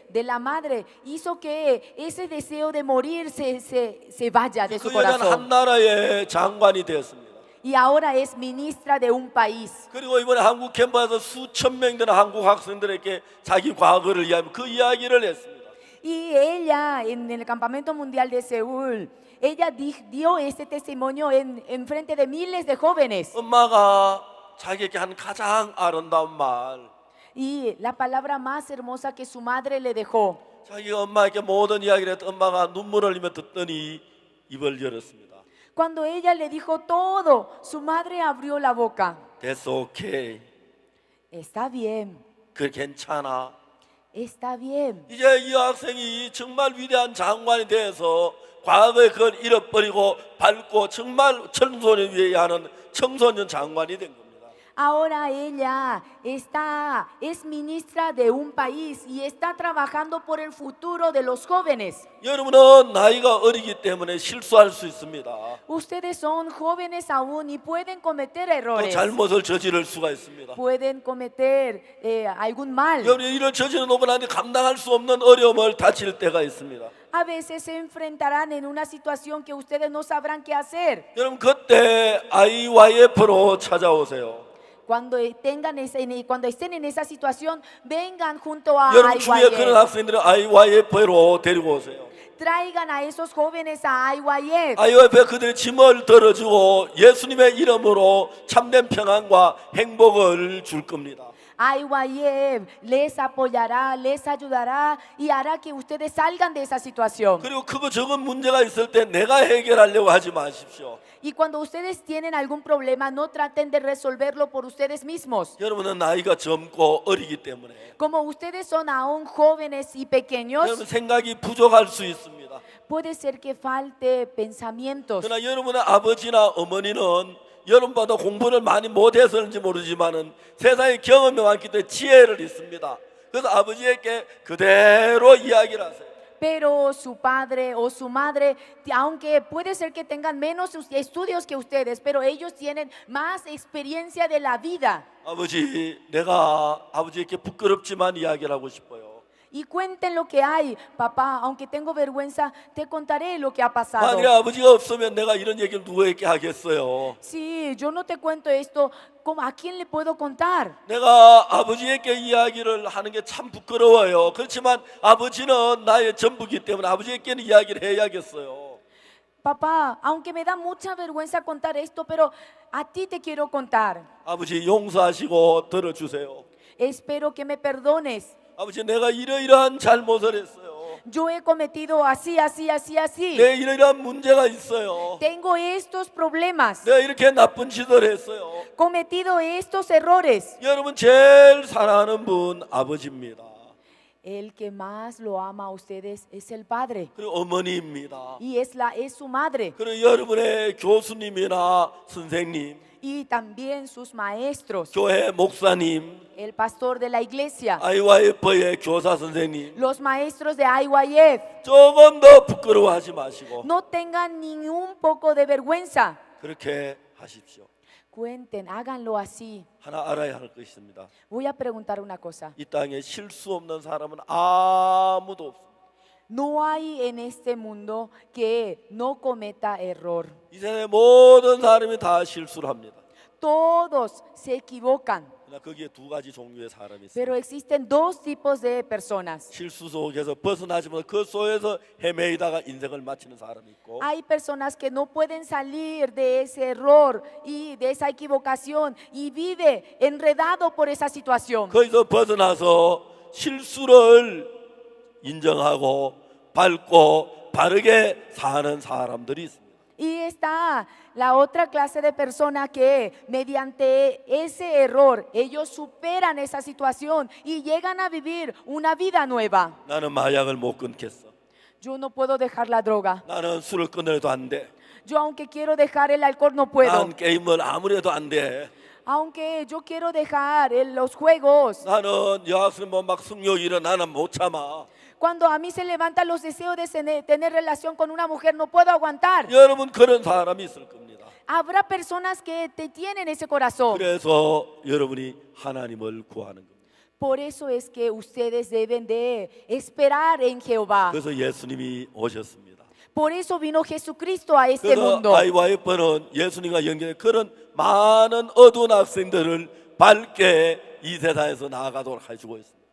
[SPEAKER 2] de la madre hizo que ese deseo de morir se vaya de su
[SPEAKER 1] 그 여자는 한
[SPEAKER 2] corazón.
[SPEAKER 1] 나라의 장관이 되었습니다.
[SPEAKER 2] Y ahora es ministra de un país.
[SPEAKER 1] 그리고 이번에 한국 캠프에서 수천 명 되는 한국 학생들에게 자기 과거를 이야기하면 그 이야기를 했습니다.
[SPEAKER 2] Y ella en el campamento mundial de Seúl, ella dio este testimonio en frente de miles de jóvenes.
[SPEAKER 1] 엄마가 자기에게 한 가장 아름다운 말,
[SPEAKER 2] Y la palabra más hermosa que su madre le dejó.
[SPEAKER 1] 자기 엄마에게 모든 이야기를 했던 엄마가 눈물을 흘리며 듣더니 입을 열었습니다.
[SPEAKER 2] Cuando ella le dijo todo, su madre abrió la boca.
[SPEAKER 1] That's okay.
[SPEAKER 2] Está bien,
[SPEAKER 1] 그 괜찮아.
[SPEAKER 2] está bien.
[SPEAKER 1] 이제 이 학생이 정말 위대한 장관이 돼서 과거의 그걸 잃어버리고 밟고 정말 청소년 위해 하는 청소년 장관이 된 겁니다.
[SPEAKER 2] Ahora ella es ministra de un país y está trabajando por el futuro de los jóvenes.
[SPEAKER 1] 여러분은 나이가 어리기 때문에 실수할 수 있습니다.
[SPEAKER 2] Ustedes son jóvenes aún y pueden cometer
[SPEAKER 1] 또
[SPEAKER 2] errores.
[SPEAKER 1] 잘못을 저지를 수가 있습니다.
[SPEAKER 2] Pueden cometer algún mal.
[SPEAKER 1] 여러분이 이런 저지른 놓고 나니 감당할 수 없는 어려움을 다칠 때가 있습니다.
[SPEAKER 2] A veces se enfrentarán en una situación que ustedes no sabrán qué hacer.
[SPEAKER 1] 여러분 그때 IYF로 찾아오세요.
[SPEAKER 2] Cuando estén en esa situación, vengan junto a
[SPEAKER 1] 여러분 주위에 그런
[SPEAKER 2] IYF.
[SPEAKER 1] 학생들을 IYF로 데리고 오세요.
[SPEAKER 2] Traigan a esos jóvenes a IYF.
[SPEAKER 1] IYF에 그들의 짐을 덜어주고 예수님의 이름으로 참된 평안과 행복을 줄 겁니다.
[SPEAKER 2] IYF les apoyará, les ayudará y hará que ustedes salgan de esa situación.
[SPEAKER 1] 그리고 크고 적은 문제가 있을 때 내가 해결하려고 하지 마십시오.
[SPEAKER 2] Y cuando ustedes tienen algún problema, no traten de resolverlo por ustedes mismos.
[SPEAKER 1] 여러분은 나이가 젊고 어리기 때문에
[SPEAKER 2] Como ustedes son aún jóvenes y pequeños,
[SPEAKER 1] 여러분 생각이 부족할 수 있습니다.
[SPEAKER 2] puede ser que falte pensamientos.
[SPEAKER 1] 그러나 여러분의 아버지나 어머니는 여러분보다 공부를 많이 못해서인지 모르지만은 세상에 경험이 많기 때문에 지혜를 있습니다. 그래서 아버지에게 그대로 이야기를 하세요.
[SPEAKER 2] Pero su padre o su madre, aunque puede ser que tengan menos estudios que ustedes, pero ellos tienen más experiencia de la vida.
[SPEAKER 1] 아버지, 내가 아버지에게 부끄럽지만 이야기를 하고 싶어요.
[SPEAKER 2] y cuenten lo que hay. Papá, aunque tengo vergüenza, te contaré lo que ha pasado.
[SPEAKER 1] 만약에 아버지가 없으면 내가 이런 얘기를 누구에게 하겠어요?
[SPEAKER 2] Si yo no te cuento esto, ¿a quién le puedo contar?
[SPEAKER 1] 내가 아버지에게 이야기를 하는 게 참 부끄러워요. 그렇지만 아버지는 나의 전부기 때문에 아버지에게는 이야기를 해야겠어요.
[SPEAKER 2] Papá, aunque me da mucha vergüenza contar esto, pero a ti te quiero contar.
[SPEAKER 1] 아버지 용서하시고 들어주세요.
[SPEAKER 2] Espero que me perdones.
[SPEAKER 1] 아버지 내가 이러이러한 잘못을 했어요.
[SPEAKER 2] Yo he cometido así, así, así, así.
[SPEAKER 1] 내 이러이러한 문제가 있어요.
[SPEAKER 2] Tengo estos problemas.
[SPEAKER 1] 내가 이렇게 나쁜 짓을 했어요.
[SPEAKER 2] Cometido estos errores.
[SPEAKER 1] 여러분 제일 사랑하는 분 아버지입니다.
[SPEAKER 2] El que más lo ama a ustedes es el Padre
[SPEAKER 1] 그리고 어머니입니다.
[SPEAKER 2] y es su madre
[SPEAKER 1] 그리고 여러분의 교수님이나 선생님,
[SPEAKER 2] y también sus maestros,
[SPEAKER 1] 교회 목사님,
[SPEAKER 2] el pastor de la iglesia,
[SPEAKER 1] IYF의 교사 선생님,
[SPEAKER 2] los maestros de IYF.
[SPEAKER 1] 조금 더 부끄러워하지 마시고
[SPEAKER 2] No tengan ni un poco de vergüenza.
[SPEAKER 1] 그렇게 하십시오.
[SPEAKER 2] Cuenten, háganlo así.
[SPEAKER 1] 하나 알아야 할 것이 있습니다.
[SPEAKER 2] Voy a preguntar una cosa.
[SPEAKER 1] 이 땅에 실수 없는 사람은 아무도 없습니다.
[SPEAKER 2] No hay en este mundo que no cometa error.
[SPEAKER 1] 이 세상의 모든 사람이 다 실수를 합니다.
[SPEAKER 2] Todos se equivocan,
[SPEAKER 1] 그러나 거기에 두 가지 종류의 사람이 있습니다.
[SPEAKER 2] pero existen dos tipos de personas.
[SPEAKER 1] 실수 속에서 벗어나지 못해 그 속에서 헤매이다가 인생을 마치는 사람이 있고,
[SPEAKER 2] Hay personas que no pueden salir de ese error y de esa equivocación y vive enredado por esa situación.
[SPEAKER 1] 거기서 벗어나서 실수를 인정하고 밟고 바르게 사는 사람들이 있습니다.
[SPEAKER 2] Y está la otra clase de persona que mediante ese error ellos superan esa situación y llegan a vivir una vida nueva.
[SPEAKER 1] 나는 마약을 못 끊겠어.
[SPEAKER 2] Yo no puedo dejar la droga.
[SPEAKER 1] 나는 술을 끊어도 안 돼.
[SPEAKER 2] Yo aunque quiero dejar el alcohol no puedo.
[SPEAKER 1] 난 게임을 아무리 해도 안 돼.
[SPEAKER 2] Aunque yo quiero dejar los juegos.
[SPEAKER 1] 나는 여학생 막 승욕이라 나는 못 참아.
[SPEAKER 2] Cuando a mí se levantan los deseos de tener relación con una mujer, no puedo aguantar.
[SPEAKER 1] 여러분 그런 사람이 있을 겁니다.
[SPEAKER 2] Habrá personas que te tienen ese corazón.
[SPEAKER 1] 그래서 여러분이 하나님을 구하는 겁니다.
[SPEAKER 2] Por eso es que ustedes deben de esperar en Jehová.
[SPEAKER 1] 그래서 예수님이 오셨습니다.
[SPEAKER 2] Por eso vino Jesucristo a este
[SPEAKER 1] 그래서
[SPEAKER 2] mundo.
[SPEAKER 1] IYF는 예수님과 연결된 그런 많은 어두운 학생들을 밝게 이 세상에서 나아가도록 해주고 있습니다.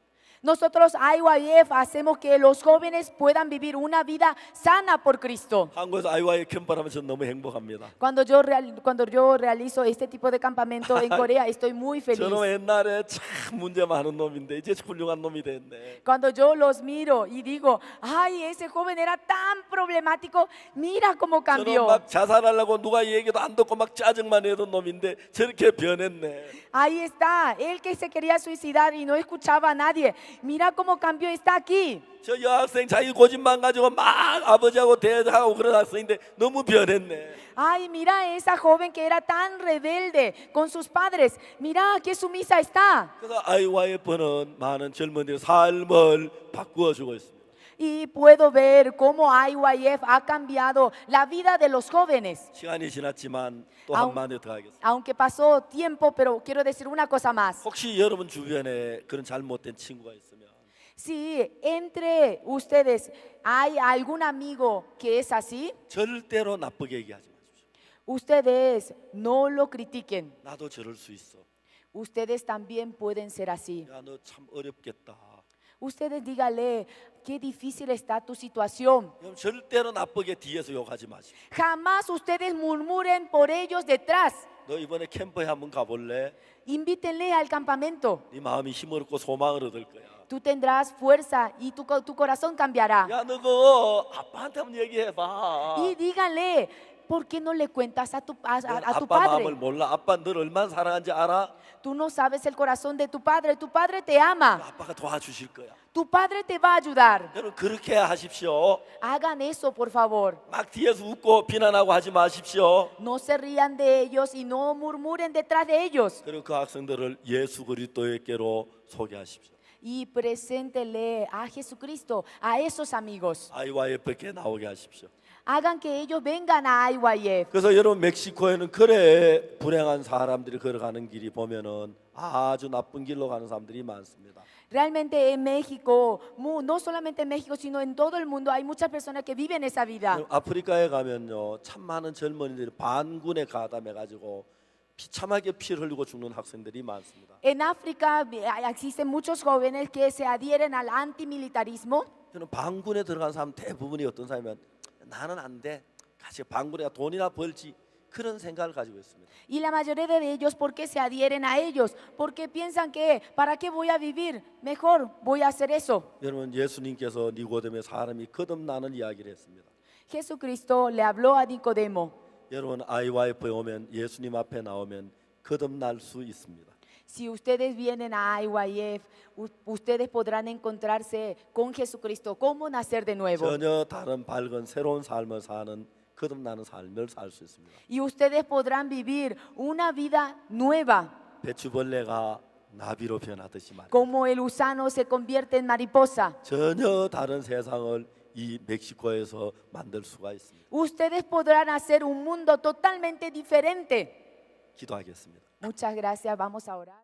[SPEAKER 2] Nosotros, IYF, hacemos que los jóvenes puedan vivir una vida sana por Cristo.
[SPEAKER 1] 한국에서 IYF 캠프를 하면서 너무 행복합니다.
[SPEAKER 2] Cuando yo realizo este tipo de campamento en Corea, estoy muy feliz.
[SPEAKER 1] 저는 옛날에 참 문제 많은 놈인데 이제 훌륭한 놈이 됐네.
[SPEAKER 2] Cuando yo los miro y digo, ay, ese joven era tan problemático, mira cómo
[SPEAKER 1] 저는
[SPEAKER 2] cambió.
[SPEAKER 1] 막 자살하려고 누가 얘기도 안 듣고 막 짜증만 내던 놈인데 저렇게 변했네.
[SPEAKER 2] Ahí está, él que se quería suicidar y no escuchaba a nadie. Mira cómo cambió, está aquí.
[SPEAKER 1] 저 여학생 자기 고집만 가지고 막 아버지하고 대화하고 그런 학생인데 너무 변했네.
[SPEAKER 2] Ay, mira esa joven que era tan rebelde con sus padres. Mira qué sumisa está.
[SPEAKER 1] 그래서 IYF는 많은 젊은이의 삶을 바꾸어 주고 있습니다.
[SPEAKER 2] Y puedo ver cómo IYF ha cambiado la vida de los jóvenes.
[SPEAKER 1] 시간이 지났지만 또 한마디 더 하겠습니다.
[SPEAKER 2] Aunque pasó tiempo, pero quiero decir una cosa más.
[SPEAKER 1] 혹시 여러분 주변에 그런 잘못된 친구가 있으면
[SPEAKER 2] Si entre ustedes hay algún amigo que es así,
[SPEAKER 1] 절대로 나쁘게 얘기하지 마십시오.
[SPEAKER 2] ustedes no lo critiquen.
[SPEAKER 1] 나도 저럴 수 있어.
[SPEAKER 2] Ustedes también pueden ser así.
[SPEAKER 1] 야, 너 참 어렵겠다.
[SPEAKER 2] Ustedes díganle, qué difícil está tu situación.
[SPEAKER 1] 여러분 절대로 나쁘게 뒤에서 욕하지 마십시오.
[SPEAKER 2] Jamás ustedes murmuren por ellos detrás.
[SPEAKER 1] 너 이번에 캠프에 한번 가볼래?
[SPEAKER 2] Invítenle al campamento.
[SPEAKER 1] 네 마음이 힘을 얻고 소망을 얻을 거야.
[SPEAKER 2] Tú tendrás fuerza y tu corazón cambiará.
[SPEAKER 1] 야, 너 그거 아빠한테 한번 얘기해봐.
[SPEAKER 2] Y díganle, ¿por qué no le cuentas a tu
[SPEAKER 1] 아빠
[SPEAKER 2] padre?
[SPEAKER 1] 마음을 몰라. 아빠 널 얼마나 사랑하는지 알아?
[SPEAKER 2] Tú no sabes el corazón de tu padre. Tu padre te ama.
[SPEAKER 1] 아빠가 도와주실 거야.
[SPEAKER 2] Tu padre te va a ayudar.
[SPEAKER 1] 여러분 그렇게 하십시오.
[SPEAKER 2] Hagan eso, por favor.
[SPEAKER 1] 막 뒤에서 웃고 비난하고 하지 마십시오.
[SPEAKER 2] No se rían de ellos y no murmuren detrás de ellos.
[SPEAKER 1] 그리고 그 학생들을 예수 그리스도에게로 소개하십시오.
[SPEAKER 2] Y preséntele a Jesucristo a esos amigos.
[SPEAKER 1] IYF께 나오게 하십시오.
[SPEAKER 2] Hagan que ellos vengan a IYF.
[SPEAKER 1] 그래서 여러분 멕시코에는 그래 불행한 사람들이 걸어가는 길이 보면은 아주 나쁜 길로 가는 사람들이 많습니다.
[SPEAKER 2] Realmente en México, no solamente en México, sino en todo el mundo, hay muchas personas que viven esa vida.
[SPEAKER 1] 아프리카에 가면요, 참 많은 젊은이들이 반군에 가담해 가지고 비참하게 피를 흘리고 죽는 학생들이 많습니다.
[SPEAKER 2] En África existen muchos jóvenes que se adhieren al antimilitarismo.
[SPEAKER 1] 저는 반군에 들어간 사람 대부분이 어떤 사람이면 나는 안 돼. 같이 반군에 가 돈이나 벌지. 그런 생각을 가지고 있습니다.
[SPEAKER 2] Y la mayoría de ellos, ¿por qué se adhieren a ellos? Porque piensan que, ¿para qué voy a vivir? Mejor voy a hacer eso.
[SPEAKER 1] 여러분, 예수님께서 니고데모의 사람이 거듭나는 이야기를 했습니다.
[SPEAKER 2] Jesucristo le habló a Nicodemo.
[SPEAKER 1] 여러분, IYF에 오면 예수님 앞에 나오면 거듭날 수 있습니다.
[SPEAKER 2] Si ustedes vienen a IYF, ustedes podrán encontrarse con Jesucristo. ¿Cómo nacer de nuevo?
[SPEAKER 1] 전혀 다른 밝은 새로운 삶을 사는 거듭나는 삶을 살 수 있습니다.
[SPEAKER 2] Y ustedes podrán vivir una vida nueva,
[SPEAKER 1] 배추벌레가 나비로 변하듯이 말이에요.
[SPEAKER 2] como el gusano se convierte en mariposa.
[SPEAKER 1] 전혀 다른 세상을 이 멕시코에서 만들 수가 있습니다.
[SPEAKER 2] Ustedes podrán hacer un mundo totalmente diferente.
[SPEAKER 1] 기도하겠습니다.
[SPEAKER 2] Muchas gracias. Vamos a orar.